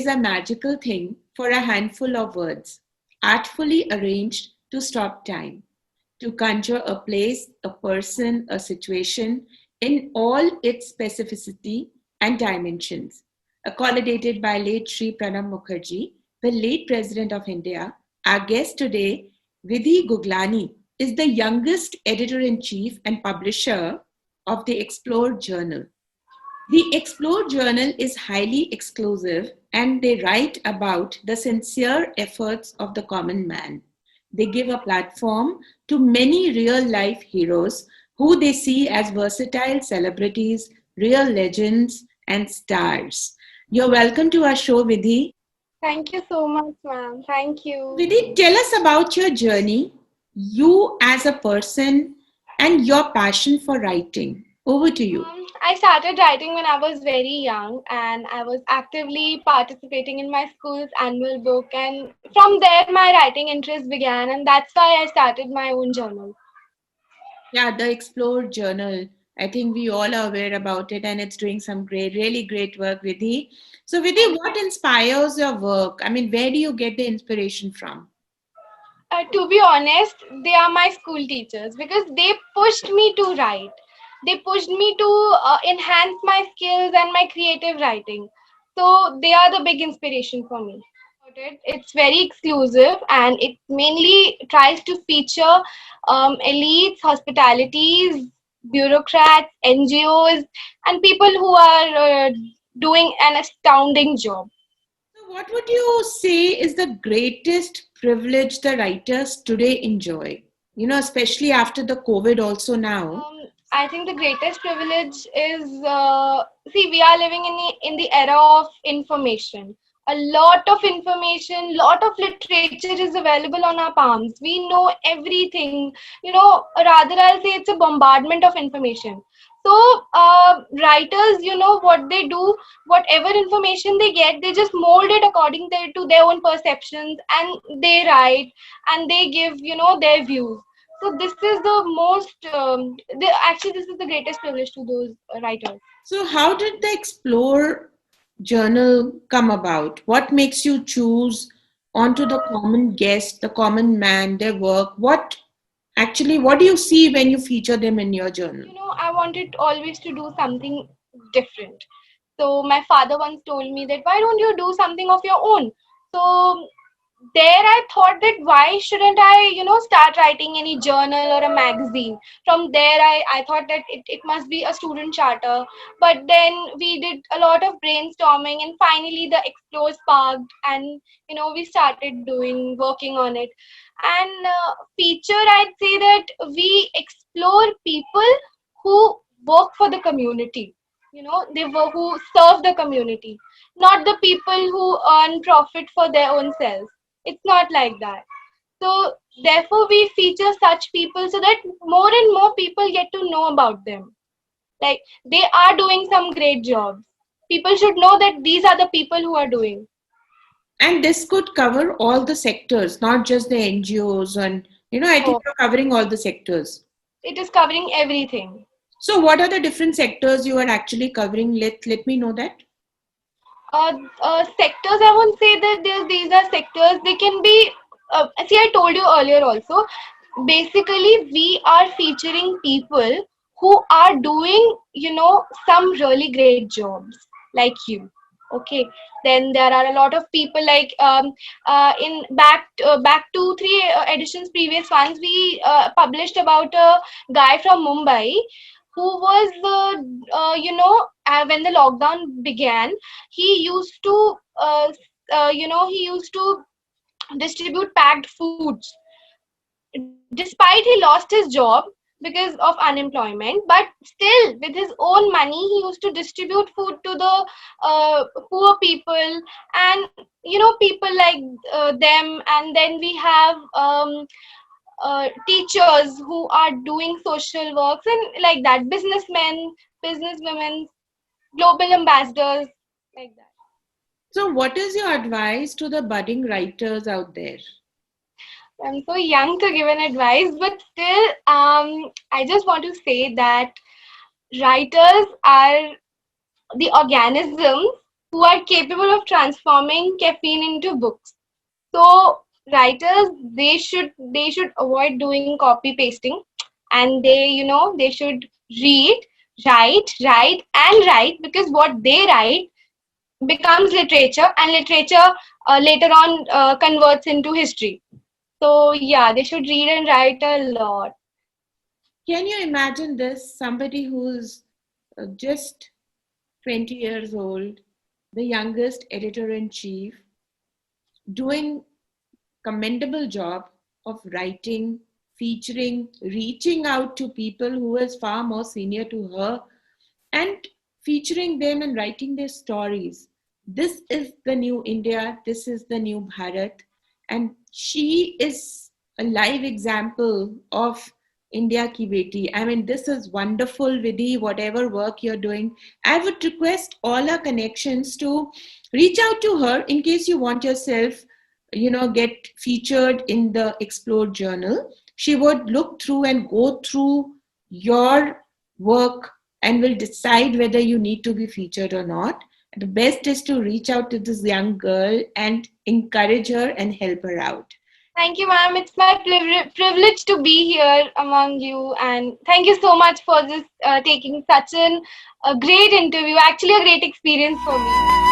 is a magical thing for a handful of words, artfully arranged to stop time, to conjure a place, a person, a situation in all its specificity and dimensions. Accommodated by late Sri Pranab Mukherjee, the late President of India, our guest today, Vidhi Guglani, is the youngest editor in chief and publisher of the Explore Journal. The Explore Journal is highly exclusive and they write about the sincere efforts of the common man. They give a platform to many real life heroes who they see as versatile celebrities, real legends, and stars. You're welcome to our show, Vidhi. Thank you so much, ma'am. Thank you. Vidhi, tell us about your journey, you as a person, and your passion for writing. Over to you. I started writing when I was very young and I was actively participating in my school's annual book. And from there, my writing interest began, and that's why I started my own journal. Yeah, the Explore Journal. I think we all are aware about it and it's doing some great, really great work, Vidhi. So, Vidhi, what inspires your work? I mean, where do you get the inspiration from? To be honest, they are my school teachers because they pushed me to write. They pushed me to enhance my skills and my creative writing. So they are the big inspiration for me. It's very exclusive and it mainly tries to feature elites, hospitalities, bureaucrats, NGOs, and people who are doing an astounding job. So, what would you say is the greatest privilege the writers today enjoy? You know, especially after the COVID, also now. I think the greatest privilege is see, we are living in the era of information. A lot of information, lot of literature is available on our palms. We know everything. Rather I'll say it's a bombardment of information. So writers, what they do, whatever information they get, they just mold it according to their own perceptions, and they write and they give, their views. So this is the most, actually this is the greatest privilege to those writers. So, how did the Explore Journal come about? What makes you choose onto the common guest, the common man, their work? What do you see when you feature them in your journal? I wanted always to do something different. So my father once told me that why don't you do something of your own? So there I thought that why shouldn't I, start writing any journal or a magazine. From there I thought that it must be a student charter. But then we did a lot of brainstorming and finally the explore sparked, and we started working on it. And feature, I'd say that we explore people who work for the community. They work who serve the community, not the people who earn profit for their own selves. It's not like that. So therefore we feature such people so that more and more people get to know about them. Like they are doing some great jobs. People should know that these are the people who are doing. And this could cover all the sectors, not just the NGOs. And, I think you're covering all the sectors. It is covering everything. So, what are the different sectors you are actually covering? Let me know that. Sectors, I won't say that these are sectors. They can be, see, I told you earlier also, basically we are featuring people who are doing, some really great jobs like you. Okay, then there are a lot of people like in back 2 3 editions previous ones, we published about a guy from Mumbai who was when the lockdown began, he used to he used to distribute packed foods despite he lost his job because of unemployment, but still with his own money he used to distribute food to the poor people, and people like them. And then we have teachers who are doing social works and like that, businessmen, businesswomen, global ambassadors, like that. So, what is your advice to the budding writers out there? I'm so young to give an advice, but still, I just want to say that writers are the organisms who are capable of transforming caffeine into books. So writers, they should avoid doing copy pasting, and they should read, write, because what they write becomes literature, and literature later on converts into history. So yeah, they should read and write a lot. Can you imagine this? Somebody who's just 20 years old, the youngest editor in chief, doing commendable job of writing, featuring, reaching out to people who is far more senior to her and featuring them and writing their stories. This is the new India, this is the new Bharat, and she is a live example of India ki beti. I mean, this is wonderful, Vidhi, whatever work you're doing. I would request all our connections to reach out to her in case you want yourself, get featured in the Explore Journal. She would look through and go through your work and will decide whether you need to be featured or not. The best is to reach out to this young girl and encourage her and help her out. Thank you, ma'am. It's my privilege to be here among you, and thank you so much for this taking such a great interview. Actually, a great experience for me.